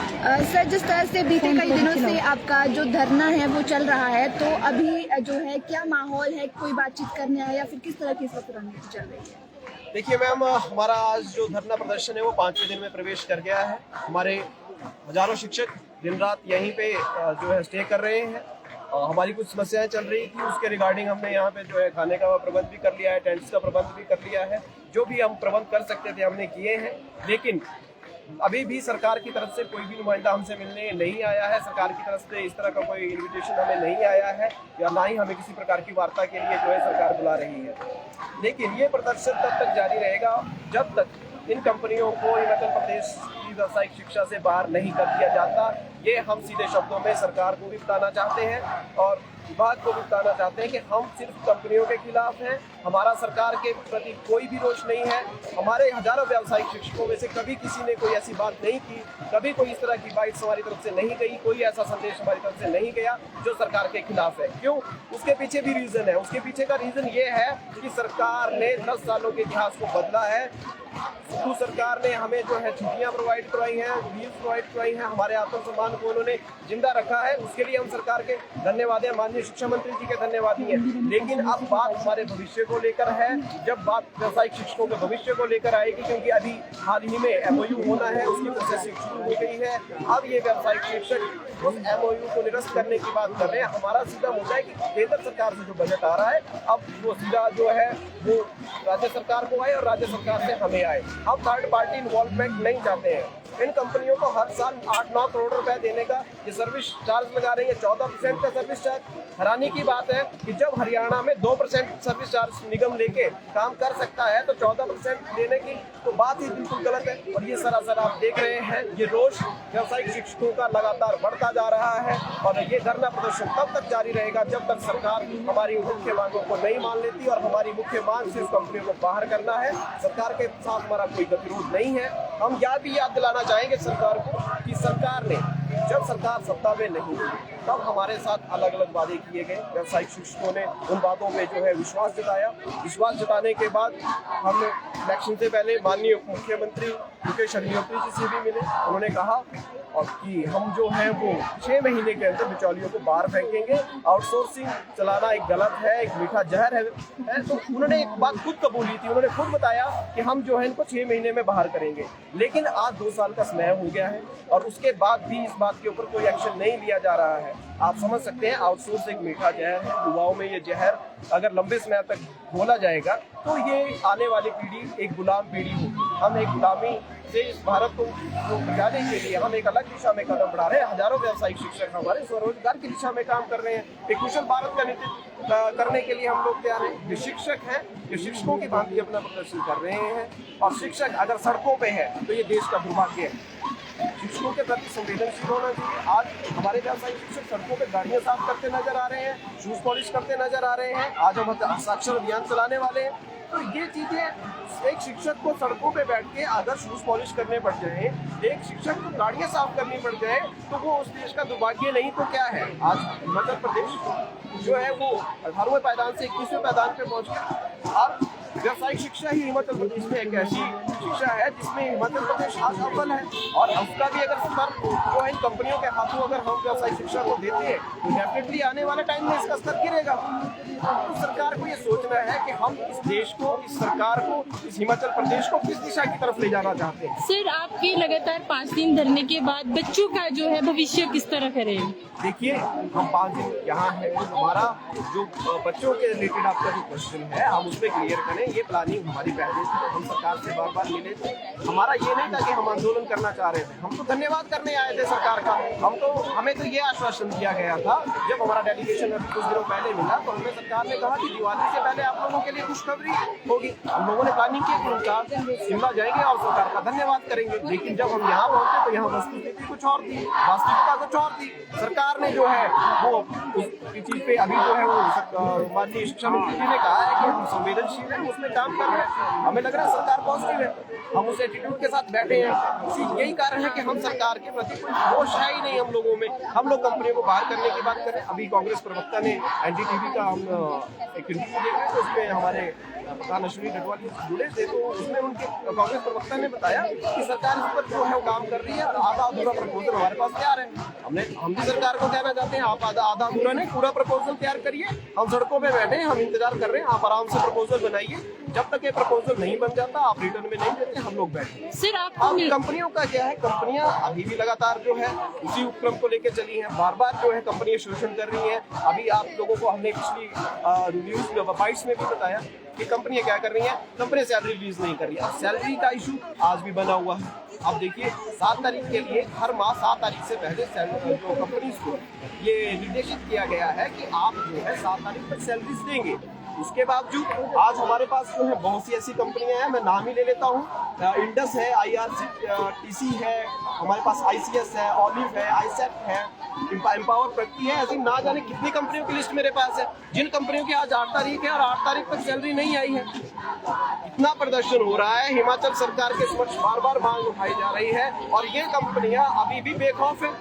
Sir, जिस तरह से बीते कई दिनों से आपका जो धरना है वो चल रहा है, तो अभी जो है क्या माहौल है, कोई बातचीत करने आया या फिर किस तरह की इस वक्त रणनीति चल रही है? देखिए मैम, हमारा आज जो धरना प्रदर्शन है वो 5वें दिन में प्रवेश कर गया है। हमारे हजारों शिक्षक दिन रात यहीं पे जो है स्टे कर रहे हैं। हमारी कुछ समस्याएं चल रही थी, उसके रिगार्डिंग हमने यहाँ पे जो है खाने का प्रबंध भी कर लिया है, टेंट्स का प्रबंध भी कर लिया है। जो भी हम प्रबंध कर सकते थे हमने किए हैं, लेकिन अभी भी सरकार की तरफ से कोई भी नुमाइंदा हमसे मिलने नहीं आया है। सरकार की तरफ से इस तरह का कोई इन्विटेशन हमें नहीं आया है, या ना ही हमें किसी प्रकार की वार्ता के लिए जो है सरकार बुला रही है। लेकिन ये प्रदर्शन तब तक जारी रहेगा जब तक इन कंपनियों को हिमाचल प्रदेश की व्यावसायिक शिक्षा से बाहर नहीं कर दिया जाता। ये हम सीधे शब्दों में सरकार को भी बताना चाहते हैं और विभाग को भी बताना चाहते हैं कि हम सिर्फ कंपनियों के खिलाफ हैं। हमारा सरकार के प्रति कोई भी रोष नहीं है। हमारे हजारों व्यावसायिक शिक्षकों में से कभी किसी ने कोई ऐसी बात नहीं की, कभी कोई इस तरह की बाइट हमारी तरफ से नहीं गई, कोई ऐसा संदेश हमारी तरफ से नहीं गया जो सरकार के खिलाफ है। क्यों? उसके पीछे भी रीजन है। उसके पीछे का रीजन ये है कि सरकार ने 10 सालों के इतिहास को बदला है। सिद्धू सरकार ने हमें जो है छुट्टियां प्रोवाइड करवाई हैं, लीव प्रोवाइड करवाई हैं, हमारे आत्मसम्मान को उन्होंने जिंदा रखा है। उसके लिए हम सरकार के धन्यवाद है, माननीय शिक्षा मंत्री जी के धन्यवादी हैं। लेकिन अब बात हमारे भविष्य को लेकर है। जब बात व्यावसायिक शिक्षकों के भविष्य को लेकर आएगी, क्योंकि अभी हाल ही में MOU होना है, उसकी प्रोसेसिंग शुरू हो गई है। अब ये व्यावसायिक शिक्षक उस MOU को निरस्त करने की बात कर रहे हैं। हमारा सीधा मुद्दा है कि केंद्र सरकार से जो बजट आ रहा है, अब वो सीधा जो है वो राज्य सरकार को आए और राज्य सरकार से हमें आए। हम थर्ड पार्टी इन्वॉल्वमेंट नहीं चाहते हैं। इन कंपनियों को हर साल 8-9 करोड़ रुपए देने का ये सर्विस चार्ज लगा रही है, 14% का सर्विस चार्ज। हैरानी की बात है कि जब हरियाणा में 2% सर्विस चार्ज निगम लेके काम कर सकता है, तो 14% देने की तो बात ही बिल्कुल गलत है। और ये सरासर आप देख रहे हैं, ये रोष व्यावसायिक शिक्षकों का लगातार बढ़ता जा रहा है। और ये धरना प्रदर्शन तब तक जारी रहेगा जब तक सरकार हमारी मुख्य मांगों को नहीं मान लेती। और हमारी मुख्य मांग सिर्फ कंपनियों को बाहर करना है। सरकार के साथ हमारा कोई गतिरोध नहीं है। हम यह भी याद दिलाना चाहेंगे सरकार को कि सरकार ने, जब सरकार सत्ता में नहीं थी, तब हमारे साथ अलग अलग वादे किए गए। व्यावसायिक शिक्षकों ने उन बातों पे जो है विश्वास जताया। विश्वास जताने के बाद हम इलेक्शन से पहले माननीय मुख्यमंत्री मुकेश अग्निहोत्री जी से भी मिले। उन्होंने कहा और कि हम जो है वो 6 महीने के अंदर बिचौलियों को बाहर फेंकेंगे। आउटसोर्सिंग चलाना एक गलत है, एक मीठा जहर है। तो उन्होंने एक बात खुद कबूली थी, उन्होंने खुद बताया कि हम जो है इनको 6 महीने में बाहर करेंगे। लेकिन आज 2 साल का समय हो गया है और उसके बाद भी इस बात के ऊपर कोई एक्शन नहीं लिया जा रहा है। आप समझ सकते हैं, आउटसोर्स एक मीठा जहर है। युवाओं में ये जहर अगर लंबे समय तक घोला जाएगा तो ये आने वाली पीढ़ी एक गुलाम पीढ़ी होगी। हम एक गुलामी से इस भारत को बचाने के लिए हम एक अलग दिशा में कदम बढ़ा रहे हैं। हजारों व्यावसायिक शिक्षक हमारे स्वरोजगार की दिशा में काम कर रहे हैं। एक कुशल भारत का नेतृत्व करने के लिए हम लोग तैयार हैं। जो शिक्षक हैं, जो शिक्षकों की भांति अपना प्रदर्शन कर रहे हैं। और शिक्षक अगर सड़कों पे है तो ये देश का दुर्भाग्य है। शिक्षकों के प्रति संवेदनशील होना चाहिए। आज हमारे व्यावसायिक शिक्षक सड़कों पे गाड़ियां साफ करते नजर आ रहे हैं, शूज पॉलिश करते नजर आ रहे हैं। आज हम हस्ताक्षर अभियान चलाने वाले हैं। तो ये चीजें, एक शिक्षक को सड़कों पे बैठ के अगर शूज पॉलिश करने पड़ जाए, एक शिक्षक को गाड़ियां साफ करनी पड़ जाए, तो वो उस देश का दुर्भाग्य नहीं तो क्या है। आज हिमाचल प्रदेश जो है वो 18वें पायदान से 21वें पायदान पे पहुंच गया। और व्यावसायिक शिक्षा ही हिमाचल प्रदेश में एक ऐसी शिक्षा है जिसमें हिमाचल प्रदेश आज अव्वल है। और उसका भी अगर स्तर जो है इन कंपनियों के हाथों अगर हम व्यावसायिक शिक्षा को देते हैं, तो डेफिनेटली आने वाले टाइम में इसका स्तर गिरेगा। तो सरकार को ये सोचना है कि हम इस देश को, इस सरकार को, इस हिमाचल प्रदेश को किस दिशा की तरफ ले जाना चाहते हैं। सर, आपके लगातार 5 दिन धरने के बाद बच्चों का जो है भविष्य किस तरह करें? देखिए, हम 5 दिन यहाँ है। हमारा जो बच्चों के रिलेटेड आपका जो क्वेश्चन है, हम उस पर क्लियर करें। ये प्लानिंग हमारी पहले से, हम सरकार से बार बार मिले थे। हमारा ये नहीं था कि हम आंदोलन करना चाह रहे थे। हम तो धन्यवाद करने आए थे सरकार का। हमें तो ये आश्वासन दिया गया था जब हमारा डेलीगेशन अभी कुछ दिनों पहले मिला, तो हमें सरकार ने कहा कि दिवाली से पहले आप लोगों के लिए खुशखबरी होगी। हम लोगों ने प्लानिंग की कि हम शिमला जाएंगे और सरकार का धन्यवाद करेंगे। लेकिन जब हम यहाँ पहुंचे तो यहाँ वस्तुस्थिति कुछ और थी, वास्तविकता कुछ और थी। सरकार ने जो है वो उस चीज पे अभी जो है वो माननीय शिक्षा मंत्री जी ने कहा है कि हम संवेदनशील है, उसमें काम कर रहे हैं। हमें लग रहा है सरकार पॉजिटिव है। हम उस एटीट्यूड के साथ बैठे हैं। यही कारण है कि हम सरकार के प्रति कोई होश है ही नहीं हम लोगों में। हम लोग कंपनियों को बाहर करने की बात करें। अभी कांग्रेस प्रवक्ता ने एनडीटीवी का हम एक इंटरव्यू देखा तो उसमें हमारे प्रधान अश्विनी डडवाल जुड़े थे, तो उसमें उनके कांग्रेस प्रवक्ता ने बताया कि सरकार इस पर जो है वो काम कर रही है और आधा अधूरा प्रपोजल हमारे पास तैयार है। हम भी सरकार को कहना चाहते हैं, आप आधा अधूरा नहीं पूरा प्रपोजल तैयार करिए। हम सड़कों पे बैठे हैं, हम इंतजार कर रहे हैं, आप आराम से प्रपोजल बनाइए। जब तक ये प्रपोजल नहीं बन जाता, आप रिटर्न में नहीं देते, हम लोग बैठे। सर अब कंपनियों का क्या है, कंपनियां अभी भी लगातार जो है उसी उपक्रम को लेकर चली हैं। बार बार जो है कंपनियां शोषण कर रही हैं। अभी आप लोगों को हमने पिछली न्यूज बाइट्स में भी बताया कि कंपनियां क्या कर रही हैं, कंपनी सैलरी रिलीज नहीं कर रही। अब सैलरी का इशू आज भी बना हुआ है। अब देखिए 7 तारीख के लिए हर माह 7 तारीख से पहले जो कंपनीज को ये निर्देशित किया गया है कि आप जो है 7 तारीख तक सैलरीज देंगे। उसके बावजूद आज हमारे पास जो है बहुत सी ऐसी कंपनियां हैं, मैं नाम ही ले लेता हूँ। इंडस है, IRCTC है, हमारे पास ICS है, ऑलिव है, आईसेट है, एम्पावर प्रगति है। ऐसी ना जाने कितनी कंपनियों की लिस्ट मेरे पास है, जिन कंपनियों की आज 8 तारीख है और 8 तारीख तक सैलरी नहीं आई है। इतना प्रदर्शन हो रहा है, हिमाचल सरकार के समक्ष बार बार मांग उठाई जा रही है और ये कंपनियां अभी भी बेखौफ है।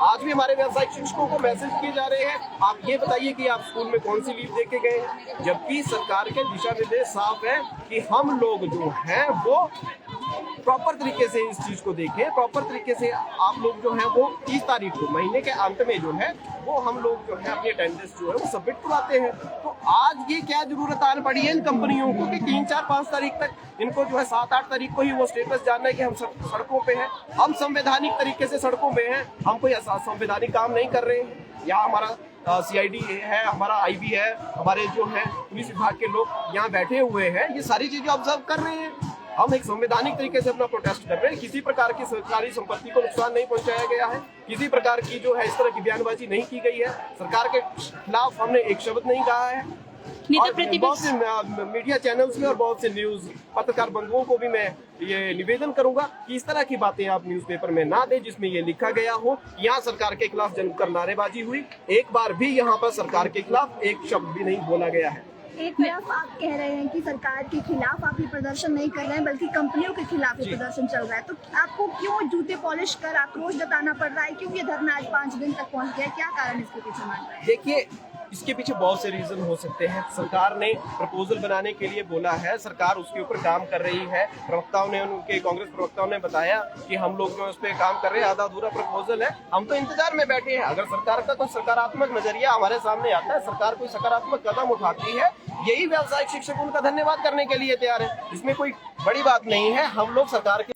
आज भी हमारे व्यावसायिक शिक्षकों को मैसेज किए जा रहे हैं, आप ये बताइए कि आप स्कूल में कौन सी लीव देके गए हैं, जबकि सरकार के दिशा निर्देश साफ है कि हम लोग जो हैं वो प्रॉपर तरीके से इस चीज को देखें। प्रॉपर तरीके से आप लोग जो हैं वो 30 तारीख को महीने के अंत में जो है वो हम लोग जो है अपनी अटेंडेंस जो है वो सबमिट करवाते हैं। तो आज ये क्या जरूरत आने पड़ी है इन कंपनियों को कि 3, 4, 5 तारीख तक इनको जो है 7, 8 तारीख को ही वो स्टेटस जानना है कि हम सड़कों पे हैं, हम संवैधानिक तरीके से सड़कों पे हैं, हम कोई संवैधानिक काम नहीं कर रहे हैं। यहाँ हमारा CID है, हमारा IB है, हमारे जो है पुलिस विभाग के लोग यहाँ बैठे हुए हैं, ये सारी चीजें ऑब्जर्व कर रहे हैं। हम एक संवैधानिक तरीके से अपना प्रोटेस्ट कर रहे हैं। किसी प्रकार की सरकारी संपत्ति को नुकसान नहीं पहुंचाया गया है, किसी प्रकार की जो है इस तरह की बयानबाजी नहीं की गई है, सरकार के खिलाफ हमने एक शब्द नहीं कहा है। और बहुत से मीडिया चैनल्स में और बहुत से न्यूज पत्रकार बंधुओं को भी मैं ये निवेदन करूंगा कि इस तरह की बातें आप न्यूज़पेपर में ना दें जिसमें ये लिखा गया हो यहाँ सरकार के खिलाफ जमकर नारेबाजी हुई। एक बार भी यहाँ पर सरकार के खिलाफ एक शब्द भी नहीं बोला गया है। एक तरफ आप कह रहे हैं कि सरकार के खिलाफ आप ये प्रदर्शन नहीं कर रहे हैं बल्कि कंपनियों के खिलाफ ये प्रदर्शन चल रहा है, तो आपको क्यों जूते पॉलिश कर आक्रोश जताना पड़ रहा है? क्यों ये धरना आज 5 दिन तक पहुंच गया? क्या कारण इसके पीछे मान रहे हैं? देखिए, इसके पीछे बहुत से रीजन हो सकते हैं। सरकार ने प्रपोजल बनाने के लिए बोला है, सरकार उसके ऊपर काम कर रही है। प्रवक्ताओं ने, उनके कांग्रेस प्रवक्ताओं ने बताया कि हम लोग जो उस पर काम कर रहे हैं, आधा अधूरा प्रपोजल है, हम तो इंतजार में बैठे हैं। अगर सरकार का कोई सकारात्मक नजरिया हमारे सामने आता है, सरकार कोई सकारात्मक कदम उठाती है, यही व्यावसायिक शिक्षक उनका धन्यवाद करने के लिए तैयार है। इसमें कोई बड़ी बात नहीं है। हम लोग सरकार के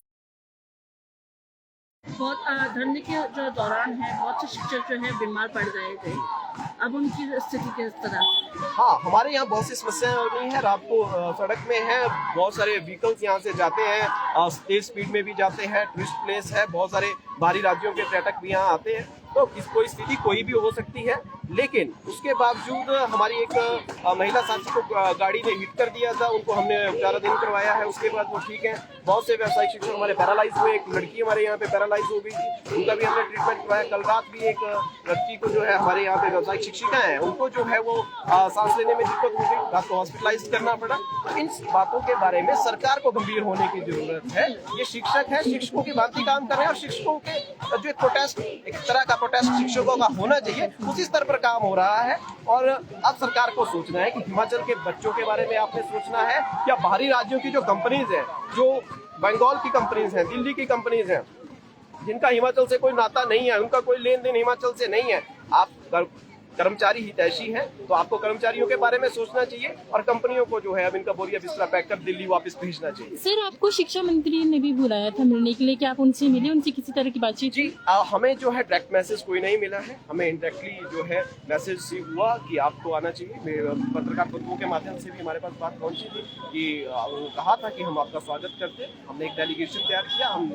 बहुत धरने के जो दौरान है बहुत से शिक्षक जो है बीमार पड़ गए थे, अब उनकी स्थिति किस तरह? हाँ, हमारे यहाँ बहुत सी समस्याएं हो रही हैं। रात को सड़क में है, बहुत सारे व्हीकल्स यहाँ से जाते हैं, तेज स्पीड में भी जाते हैं, टूरिस्ट प्लेस है, बहुत सारे बाहरी राज्यों के पर्यटक भी यहाँ आते हैं। तो कोई स्थिति कोई भी हो सकती है, लेकिन उसके बावजूद हमारी एक महिला साथी को गाड़ी ने हिट कर दिया था, उनको हमने उपचाराधीन करवाया है, उसके बाद वो ठीक है। बहुत से व्यावसायिक शिक्षक हमारे पैरालाइज हुए, एक लड़की हमारे यहाँ पे पैरालाइज हो गई थी, उनका भी हमने ट्रीटमेंट करवाया। कल रात भी एक लड़की को जो है हमारे यहाँ पे व्यावसायिक शिक्षिका है, उनको जो है वो सांस लेने में दिक्कत हो गई, रात को हॉस्पिटलाइज करना पड़ा। तो इन बातों के बारे में सरकार को गंभीर होने की जरूरत है। ये शिक्षक है, शिक्षकों की भांति काम कर रहे हैं और शिक्षकों के जो एक प्रोटेस्ट, एक तरह का प्रोटेस्ट शिक्षकों का होना चाहिए, उसी स्तर पर काम हो रहा है। और अब सरकार को सोचना है कि हिमाचल के बच्चों के बारे में आपने सोचना है या बाहरी राज्यों की जो कंपनीज हैं, जो बंगाल की कंपनीज हैं, दिल्ली की कंपनीज हैं, जिनका हिमाचल से कोई नाता नहीं है, उनका कोई लेन देन हिमाचल से नहीं है, आप कर्मचारी हितैषी हैं, तो आपको कर्मचारियों के बारे में सोचना चाहिए और कंपनियों को जो है अब इनका बोरिया बिस्तरा पैक कर दिल्ली वापस भेजना चाहिए। सर, आपको शिक्षा मंत्री ने भी बुलाया था मिलने के लिए, क्या आप उनसे मिले, उनसे किसी तरह की बातचीत? जी, हमें जो है डायरेक्ट मैसेज कोई नहीं मिला है, हमें इनडायरेक्टली जो है मैसेज से हुआ कि आपको आना चाहिए। पत्रकार बंधुओं के माध्यम से भी हमारे पास बात पहुंची थी कि कहा था कि हम आपका स्वागत करते हैं। हमने एक डेलीगेशन तैयार किया, हम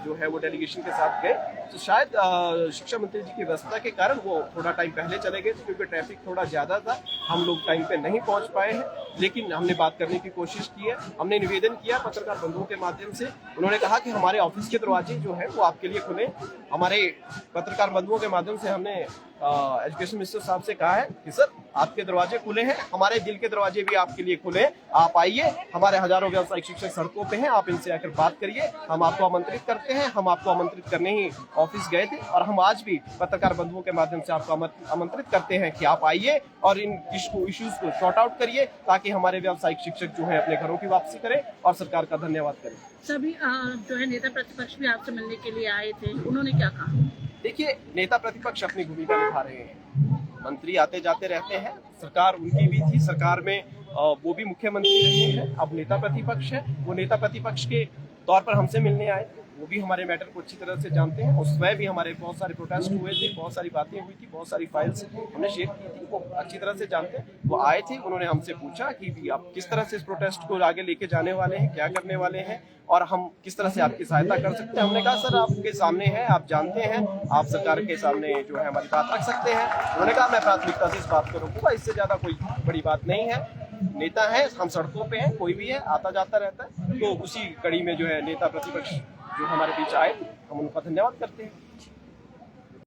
जो है वो डेलीगेशन के साथ गए। तो शायद शिक्षा मंत्री जी की व्यस्तता के कारण वो थोड़ा टाइम पहले चले गए, क्योंकि ट्रैफिक थोड़ा ज्यादा था, हम लोग टाइम पे नहीं पहुंच पाए हैं। लेकिन हमने बात करने की कोशिश की है, हमने निवेदन किया पत्रकार बंधुओं के माध्यम से। उन्होंने कहा कि हमारे ऑफिस के दरवाजे जो है वो आपके लिए खुले। हमारे पत्रकार बंधुओं के माध्यम से हमने एजुकेशन मिनिस्टर साहब से कहा है कि सर आपके दरवाजे खुले हैं, हमारे दिल के दरवाजे भी आपके लिए खुले हैं, आप आइए। हमारे हजारों व्यावसायिक शिक्षक सड़कों पे हैं, आप इनसे आकर बात करिए। हम आपको आमंत्रित करते हैं, हम आपको आमंत्रित करने ही ऑफिस गए थे और हम आज भी पत्रकार बंधुओं के माध्यम से आपको आमंत्रित करते हैं कि आप आइए और इन इश्यूज को सॉर्ट आउट करिए, ताकि हमारे व्यावसायिक शिक्षक जो है अपने घरों की वापसी करें और सरकार का धन्यवाद करें। सभी जो है नेता प्रतिपक्ष भी आपसे मिलने के लिए आए थे, उन्होंने क्या कहा? देखिए, नेता प्रतिपक्ष अपनी भूमिका निभा रहे हैं, मंत्री आते जाते रहते हैं, सरकार उनकी भी थी, सरकार में वो भी मुख्यमंत्री रहे हैं, अब नेता प्रतिपक्ष है। वो नेता प्रतिपक्ष के तौर पर हमसे मिलने आए, वो भी हमारे मैटर को अच्छी तरह से जानते हैं। उसमें भी हमारे बहुत सारे प्रोटेस्ट हुए थे, बहुत सारी बातें हुई थी, बहुत सारी फाइल्स हमने शेयर की थी, वो अच्छी तरह से जानते हैं। वो आए थे, उन्होंने हमसे पूछा कि आप किस तरह से इस प्रोटेस्ट को आगे लेके जाने वाले हैं, क्या करने वाले हैं और हम किस तरह से आपकी सहायता कर सकते हैं। हमने कहा सर आपके सामने है, आप जानते हैं, आप सरकार के सामने जो है हमारी बात रख सकते हैं। उन्होंने कहा मैं प्राथमिकता से इस बात को रखूंगा, इससे ज्यादा कोई बड़ी बात नहीं है। नेता है, हम सड़कों पे हैं, कोई भी है आता जाता रहता है, तो उसी कड़ी में जो है नेता प्रतिपक्ष जो हमारे बीच आए, हम उनका धन्यवाद करते हैं।